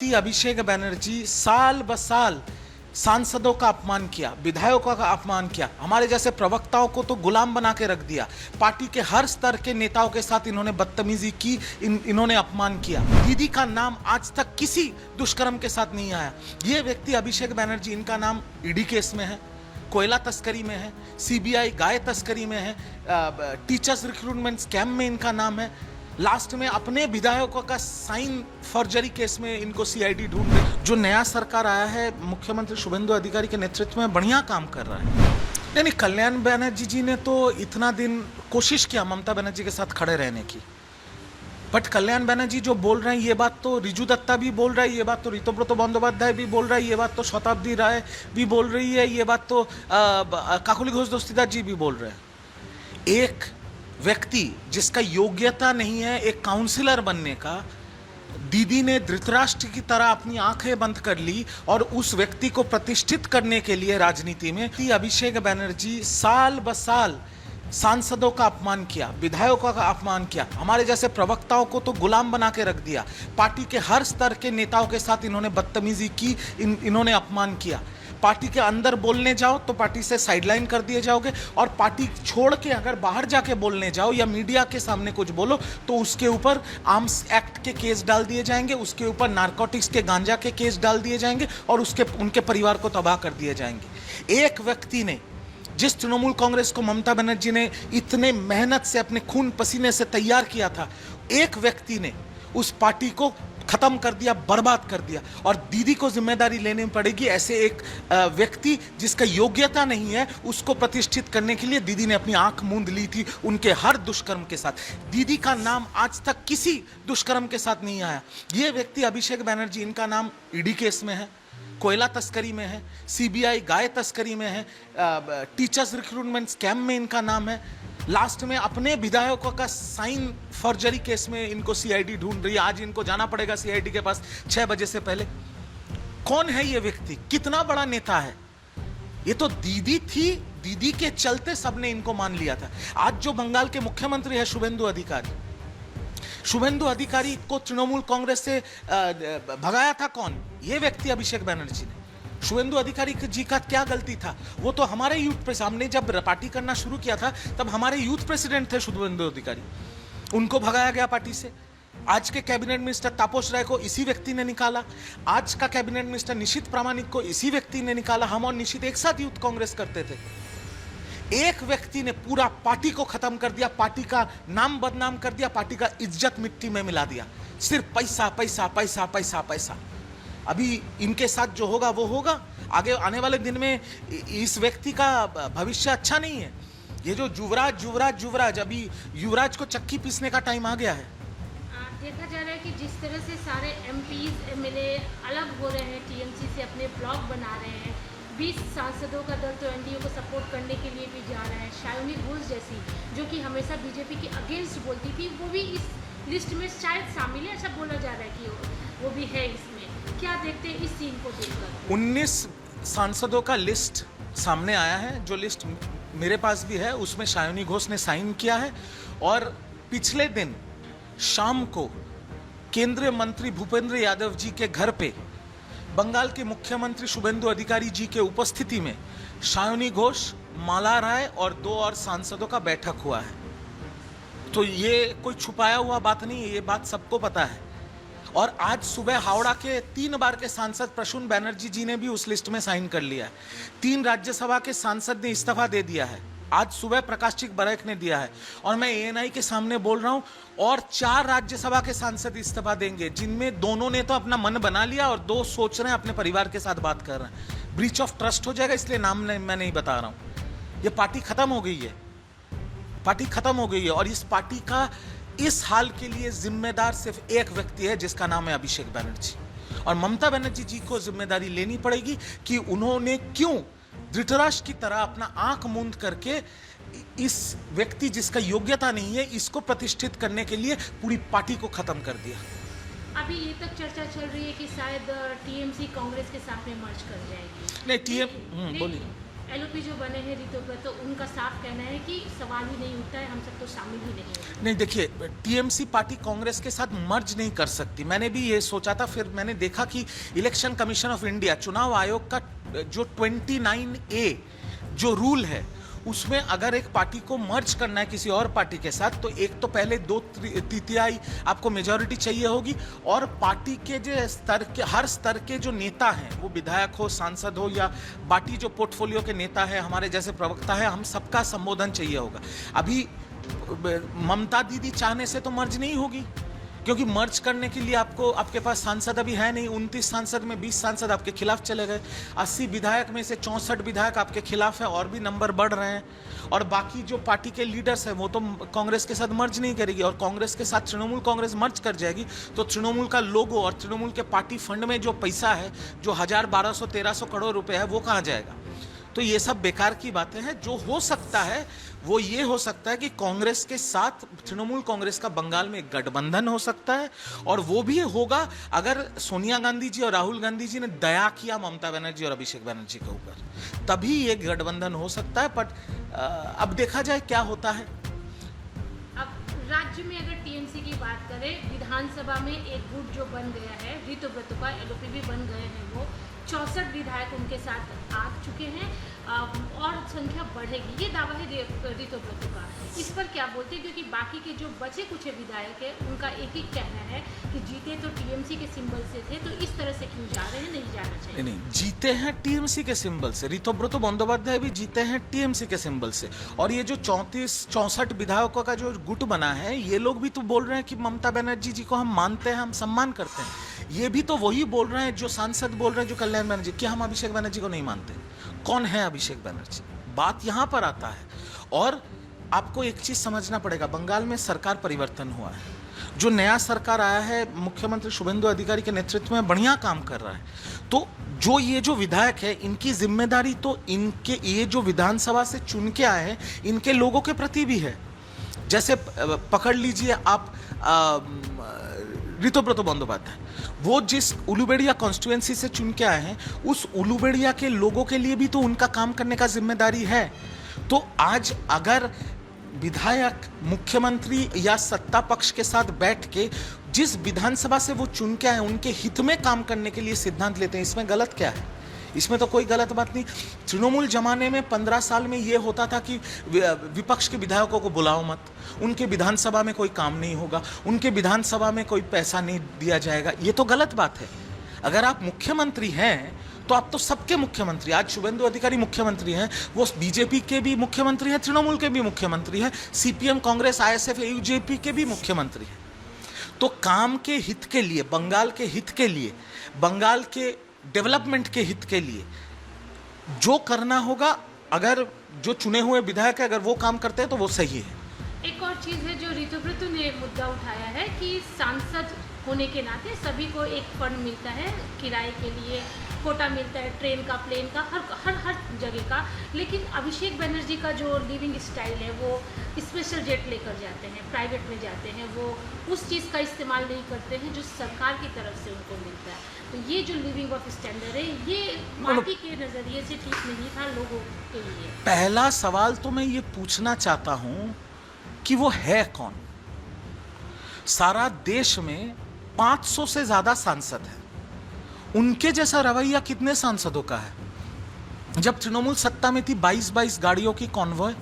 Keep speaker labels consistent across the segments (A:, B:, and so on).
A: अभिषेक बनर्जी साल ब साल सांसदों का अपमान किया, विधायकों का अपमान किया, हमारे जैसे प्रवक्ताओं को तो गुलाम बना के रख दिया। पार्टी के हर स्तर के नेताओं के साथ इन्होंने बदतमीजी की, इन्होंने अपमान किया। दीदी का नाम आज तक किसी दुष्कर्म के साथ नहीं आया। ये व्यक्ति अभिषेक बनर्जी, इनका नाम ईडी केस में है, कोयला तस्करी में है, सीबीआई गाय तस्करी में है, टीचर्स रिक्रूटमेंट स्कैम में इनका नाम है। लास्ट में अपने विधायकों का साइन फॉर्जरी केस में इनको सीआईडी ढूंढ रही। जो नया सरकार आया है मुख्यमंत्री शुभेंदु अधिकारी के नेतृत्व में बढ़िया काम कर रहा है। यानी कल्याण बनर्जी जी ने तो इतना दिन कोशिश किया ममता बनर्जी के साथ खड़े रहने की, बट कल्याण बनर्जी जो बोल रहे हैं ये बात तो रिजू दत्ता भी बोल रहा है, ये बात तो ऋतुव्रत बंदोपाध्याय भी बोल रहा है, ये बात तो शताब्दी राय भी बोल रही है, ये बात तो काकुली घोष दस्तीदार जी भी बोल रहे हैं। एक व्यक्ति जिसका योग्यता नहीं है एक काउंसिलर बनने का, दीदी ने धृतराष्ट्र की तरह अपनी आंखें बंद कर ली और उस व्यक्ति को प्रतिष्ठित करने के लिए राजनीति में अभिषेक बनर्जी साल ब साल सांसदों का अपमान किया, विधायकों का अपमान किया, हमारे जैसे प्रवक्ताओं को तो गुलाम बना के रख दिया। पार्टी के हर स्तर के नेताओं के साथ इन्होंने बदतमीजी की, इन्होंने अपमान किया। पार्टी के अंदर बोलने जाओ तो पार्टी से साइडलाइन कर दिए जाओगे, और पार्टी छोड़ के अगर बाहर जाके बोलने जाओ या मीडिया के सामने कुछ बोलो तो उसके ऊपर आर्म्स एक्ट के केस डाल दिए जाएंगे, उसके ऊपर नारकोटिक्स के गांजा के केस डाल दिए जाएंगे और उनके परिवार को तबाह कर दिए जाएंगे। एक व्यक्ति ने, जिस तृणमूल कांग्रेस को ममता बनर्जी ने इतने मेहनत से अपने खून पसीने से तैयार किया था, एक व्यक्ति ने उस पार्टी को खत्म कर दिया, बर्बाद कर दिया, और दीदी को जिम्मेदारी लेनी पड़ेगी। ऐसे एक व्यक्ति जिसका योग्यता नहीं है उसको प्रतिष्ठित करने के लिए दीदी ने अपनी आंख मूंद ली थी उनके हर दुष्कर्म के साथ। दीदी का नाम आज तक किसी दुष्कर्म के साथ नहीं आया। ये व्यक्ति अभिषेक बनर्जी, इनका नाम ईडी केस में है, कोयला तस्करी में है, सीबीआई गाय तस्करी में है, टीचर्स रिक्रूटमेंट स्कैम में इनका नाम है। लास्ट में अपने विधायकों का साइन फॉर्जरी केस में इनको सीआईडी ढूंढ रही है। आज इनको जाना पड़ेगा सीआईडी के पास 6 बजे से पहले। कौन है ये व्यक्ति, कितना बड़ा नेता है? ये तो दीदी थी, दीदी के चलते सबने इनको मान लिया था। आज जो बंगाल के मुख्यमंत्री है शुभेंदु अधिकारी को तृणमूल कांग्रेस से भगाया था कौन? ये व्यक्ति अभिषेक बनर्जी ने। शुभेंदु अधिकारी जी का क्या गलती था? वो तो हमारे यूथ पे, सामने जब पार्टी करना शुरू किया था तब हमारे यूथ प्रेसिडेंट थे शुभेंदु अधिकारी, उनको भगाया गया पार्टी से। आज के कैबिनेट मिनिस्टर तापस राय को इसी व्यक्ति ने निकाला, आज का कैबिनेट मिनिस्टर निशित प्रामाणिक को इसी व्यक्ति ने निकाला। हम और निशित एक साथ यूथ कांग्रेस करते थे। एक व्यक्ति ने पूरा पार्टी को खत्म कर दिया, पार्टी का नाम बदनाम कर दिया, पार्टी का इज्जत मिट्टी में मिला दिया। सिर्फ पैसा पैसा पैसा पैसा पैसा। अभी इनके साथ जो होगा वो होगा। आगे आने वाले दिन में इस व्यक्ति का भविष्य अच्छा नहीं है। ये जो युवराज अभी युवराज को चक्की पीसने का टाइम आ गया है।
B: देखा जा रहा है कि जिस तरह से सारे एमपीज एमएलए अलग हो रहे हैं, टीएमसी से अपने ब्लॉक बना रहे हैं, 20 सांसदों का दल तो एनडीए को सपोर्ट करने के लिए भी जा रहा है। शायोनी घोष जैसी जो कि हमेशा बीजेपी के अगेंस्ट बोलती थी, वो भी इस लिस्ट में शायद शामिल है, ऐसा बोला जा रहा है कि वो भी है इसमें। क्या देखते हैं इस सीन को देखकर?
A: 19 सांसदों का लिस्ट सामने आया है, जो लिस्ट मेरे पास भी है, उसमें शायोनी घोष ने साइन किया है। और पिछले दिन शाम को केंद्रीय मंत्री भूपेंद्र यादव जी के घर पे बंगाल के मुख्यमंत्री शुभेंदु अधिकारी जी के उपस्थिति में शायोनी घोष, माला राय और 2 और सांसदों का बैठक हुआ है। तो ये कोई छुपाया हुआ बात नहीं है, ये बात सबको पता है। और आज सुबह हावड़ा के 3 बार के सांसद प्रसून बनर्जी जी ने भी उस लिस्ट में साइन कर लिया है। 3 राज्यसभा के सांसद ने इस्तीफा दे दिया है। आज सुबह प्रकाश चिक बरैक ने दिया है, और मैं एएनआई के सामने बोल रहा हूं, और 4 राज्यसभा के सांसद इस्तीफा देंगे, जिनमें दोनों ने तो अपना मन बना लिया और 2 सोच रहे हैं, अपने परिवार के साथ बात कर रहे हैं। ब्रीच ऑफ ट्रस्ट हो जाएगा, इसलिए नाम मैं नहीं बता रहा हूं। ये पार्टी खत्म हो गई है, पार्टी खत्म हो गई है। और इस पार्टी का इस हाल के लिए जिम्मेदार सिर्फ एक व्यक्ति है, जिसका नाम है अभिषेक बनर्जी। और ममता बनर्जी जी को जिम्मेदारी लेनी पड़ेगी कि उन्होंने क्यों धृतराष्ट्र की तरह अपना आंख मूंद करके इस व्यक्ति जिसका योग्यता नहीं है इसको प्रतिष्ठित करने के लिए पूरी पार्टी को खत्म कर दिया।
B: अभी ये तक चर्चा चल रही है कि शायद टीएमसी कांग्रेस के साथ में मर्ज कर जाएगी।
A: नहीं, बोलिए।
B: एलओपी जो बने हैं ऋतुव्रत, तो उनका साफ कहना है कि सवाल ही नहीं उठता है, हम सब तो शामिल ही नहीं है।
A: नहीं, देखिए, टीएमसी पार्टी कांग्रेस के साथ मर्ज नहीं कर सकती। मैंने भी ये सोचा था, फिर मैंने देखा कि इलेक्शन कमीशन ऑफ इंडिया, चुनाव आयोग का जो 29A जो रूल है, उसमें अगर एक पार्टी को मर्ज करना है किसी और पार्टी के साथ, तो एक तो पहले 2/3 आपको मेजॉरिटी चाहिए होगी, और पार्टी के जो स्तर के, हर स्तर के जो नेता हैं, वो विधायक हो, सांसद हो, या बाकी जो पोर्टफोलियो के नेता है, हमारे जैसे प्रवक्ता है, हम सबका संबोधन चाहिए होगा। अभी ममता दीदी चाहने से तो मर्ज नहीं होगी, क्योंकि मर्ज करने के लिए आपके पास सांसद अभी है नहीं। 29 सांसद में 20 सांसद आपके खिलाफ चले गए। 80 विधायक में से 64 विधायक आपके खिलाफ है, और भी नंबर बढ़ रहे हैं। और बाकी जो पार्टी के लीडर्स हैं, वो तो कांग्रेस के साथ मर्ज नहीं करेगी, और कांग्रेस के साथ तृणमूल कांग्रेस मर्ज कर जाएगी, तो तृणमूल का लोगो और तृणमूल के पार्टी फंड में जो पैसा है, जो 1000, 1200, 1300 करोड़ रुपए है, वो कहाँ जाएगा? तो ये सब बेकार की बातें हैं। जो हो सकता है वो ये हो सकता है कि कांग्रेस के साथ तृणमूल कांग्रेस का बंगाल में एक गठबंधन हो सकता है, और वो भी होगा अगर सोनिया गांधी जी और राहुल गांधी जी ने दया किया ममता बनर्जी और अभिषेक बनर्जी के ऊपर, तभी ये गठबंधन हो सकता है। बट अब देखा जाए क्या होता है।
B: अब राज्य में अगर टीएमसी की बात करें, विधानसभा में एक गुट जो बन गया है ऋतुव्रत का, एलओपी भी बन गए हैं, वो 64 विधायक उनके साथ आ चुके हैं, और संख्या बढ़ेगी, ये दावा है ऋतुव्रत का। इस पर क्या बोलते हैं, क्योंकि बाकी के जो बचे कुछ विधायक हैं, उनका एक ही कहना है कि जीते तो टीएमसी के सिंबल से थे, तो इस तरह से क्यों जा रहे हैं, नहीं जाना चाहिए।
A: नहीं, जीते हैं टीएमसी के सिंबल से। ऋतुव्रत बंदोपाध्याय भी जीते हैं टीएमसी के सिंबल से। और ये जो 64 विधायकों का जो गुट बना है, ये लोग भी तो बोल रहे हैं कि ममता बनर्जी जी को हम मानते हैं, हम सम्मान करते हैं। ये भी तो वही बोल रहे हैं जो सांसद बोल रहे हैं, जो कल्याण बनर्जी। क्या हम अभिषेक बनर्जी को नहीं मानते? कौन है अभिषेक बनर्जी? बात यहां पर आता है। और आपको एक चीज समझना पड़ेगा, बंगाल में सरकार परिवर्तन हुआ है। जो नया सरकार आया है, मुख्यमंत्री शुभेंदु अधिकारी के नेतृत्व में बढ़िया काम कर रहा है। तो जो विधायक है, इनकी जिम्मेदारी तो इनके, ये जो विधानसभा से चुन के आए हैं, इनके लोगों के प्रति भी है। जैसे पकड़ लीजिए आप ऋतुव्रत बंदोपाध्याय, वो जिस उलूबेड़िया कॉन्स्टिट्यूएंसी से चुन के आए हैं, उस उलूबेड़िया के लोगों के लिए भी तो उनका काम करने का जिम्मेदारी है। तो आज अगर विधायक मुख्यमंत्री या सत्ता पक्ष के साथ बैठ के जिस विधानसभा से वो चुन के आए, उनके हित में काम करने के लिए सिद्धांत लेते हैं, इसमें गलत क्या है? इसमें तो कोई गलत बात नहीं। तृणमूल जमाने में 15 साल में ये होता था कि विपक्ष के विधायकों को बुलाओ मत, उनके विधानसभा में कोई काम नहीं होगा, उनके विधानसभा में कोई पैसा नहीं दिया जाएगा। ये तो गलत बात है। अगर आप मुख्यमंत्री हैं तो आप तो सबके मुख्यमंत्री। आज शुभेंदु अधिकारी मुख्यमंत्री हैं, वो बीजेपी के भी मुख्यमंत्री हैं, तृणमूल के भी मुख्यमंत्री हैं, सीपीएम, कांग्रेस, आईएसएफ, यूजेपी के भी मुख्यमंत्री हैं। तो काम के हित के लिए, बंगाल के हित के लिए, बंगाल के डेवलपमेंट के हित के लिए जो करना होगा, अगर जो चुने हुए विधायक है, अगर वो काम करते हैं तो वो सही है।
B: एक और चीज़ है जो ऋतुव्रत ने मुद्दा उठाया है कि सांसद होने के नाते सभी को एक फंड मिलता है, किराए के लिए कोटा मिलता है, ट्रेन का, प्लेन का, हर जगह का। लेकिन अभिषेक बनर्जी का जो लिविंग स्टाइल है, वो स्पेशल जेट लेकर जाते हैं, प्राइवेट में जाते हैं, वो उस चीज़ का इस्तेमाल नहीं करते हैं जो सरकार की तरफ से उनको मिलता है। तो ये जो लिविंग ऑफ स्टैंडर्ड है, ये पार्टी के नज़रिए से ठीक नहीं था लोगों के लिए।
A: पहला सवाल तो मैं ये पूछना चाहता हूं कि वो है कौन? सारा देश में 500 से ज्यादा सांसद हैं। उनके जैसा रवैया कितने सांसदों का है? जब तृणमूल सत्ता में थी, 22 गाड़ियों की convoy,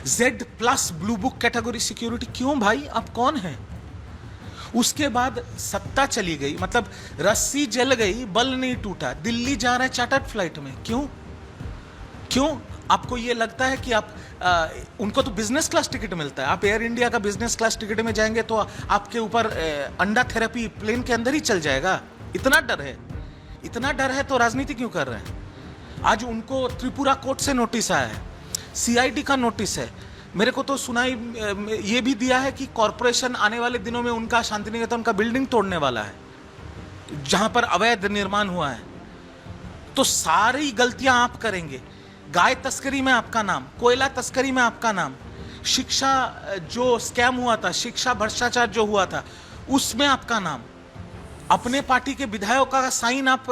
A: Z+ blue book category security. क्यों भाई, अब कौन है? उसके बाद सत्ता चली गई, मतलब रस्सी जल गई, बल नहीं टूटा, दिल्ली जा रहे हैं चार्टर्ड फ्लाइट में। क्यों? आपको ये लगता है कि आप उनको तो बिजनेस क्लास टिकट मिलता है। आप एयर इंडिया का बिजनेस क्लास टिकट में जाएंगे तो आपके ऊपर अंडा थेरेपी प्लेन के अंदर ही चल जाएगा। इतना डर है तो राजनीति क्यों कर रहे हैं? आज उनको त्रिपुरा कोर्ट से नोटिस आया है, CID का नोटिस है। मेरे को तो सुनाई ये भी दिया है कि कॉरपोरेशन आने वाले दिनों में उनका शांतिनिकेतन का बिल्डिंग तोड़ने वाला है, जहां पर अवैध निर्माण हुआ है। तो सारी गलतियां आप करेंगे। गाय तस्करी में आपका नाम, कोयला तस्करी में आपका नाम, शिक्षा जो स्कैम हुआ था, शिक्षा भ्रष्टाचार जो हुआ था, उसमें आपका नाम। अपने पार्टी के विधायकों का साइन आप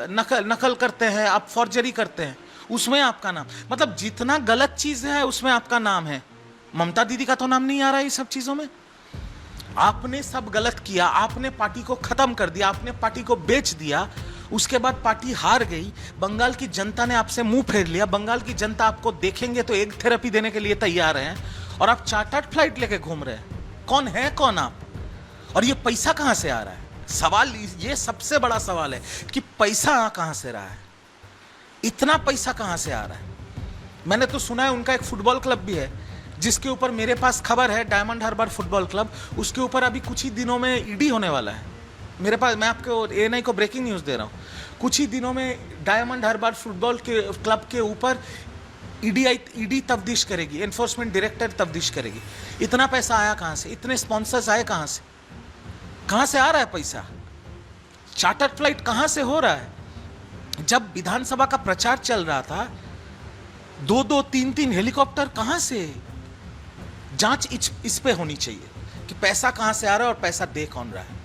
A: नकल करते हैं, आप फॉर्जरी करते हैं, उसमें आपका नाम, मतलब जितना गलत चीज है उसमें आपका नाम है। ममता दीदी का तो नाम नहीं आ रहा है ये सब चीजों में। आपने सब गलत किया, आपने पार्टी को खत्म कर दिया, आपने पार्टी को बेच दिया, उसके बाद पार्टी हार गई, बंगाल की जनता ने आपसे मुंह फेर लिया, बंगाल की जनता आपको देखेंगे तो एक थेरेपी देने के लिए तैयार हैं, और आप चार्टर्ड फ्लाइट लेके घूम रहे हैं। कौन है कौन आप? और ये पैसा कहां से आ रहा है? सवाल ये सबसे बड़ा सवाल है कि पैसा कहां से रहा है, इतना पैसा कहां से आ रहा है। मैंने तो सुना है उनका एक फुटबॉल क्लब भी है, जिसके ऊपर मेरे पास खबर है, डायमंड हार्बर फुटबॉल क्लब, उसके ऊपर अभी कुछ ही दिनों में ईडी होने वाला है मेरे पास। मैं आपको एएनआई को ब्रेकिंग न्यूज़ दे रहा हूँ, कुछ ही दिनों में डायमंड हार्बर फुटबॉल के क्लब के ऊपर ईडी तफ्तीश करेगी, एनफोर्समेंट डायरेक्टर तफ्तीश करेगी। इतना पैसा आया कहाँ से? इतने स्पॉन्सर्स आए कहाँ से? कहाँ से आ रहा है पैसा? चार्टर फ्लाइट कहाँ से हो रहा है? जब विधानसभा का प्रचार चल रहा था, 2-2, 3-3 हेलीकॉप्टर कहाँ से? जांच इस पे होनी चाहिए कि पैसा कहाँ से आ रहा है और पैसा दे कौन रहा है।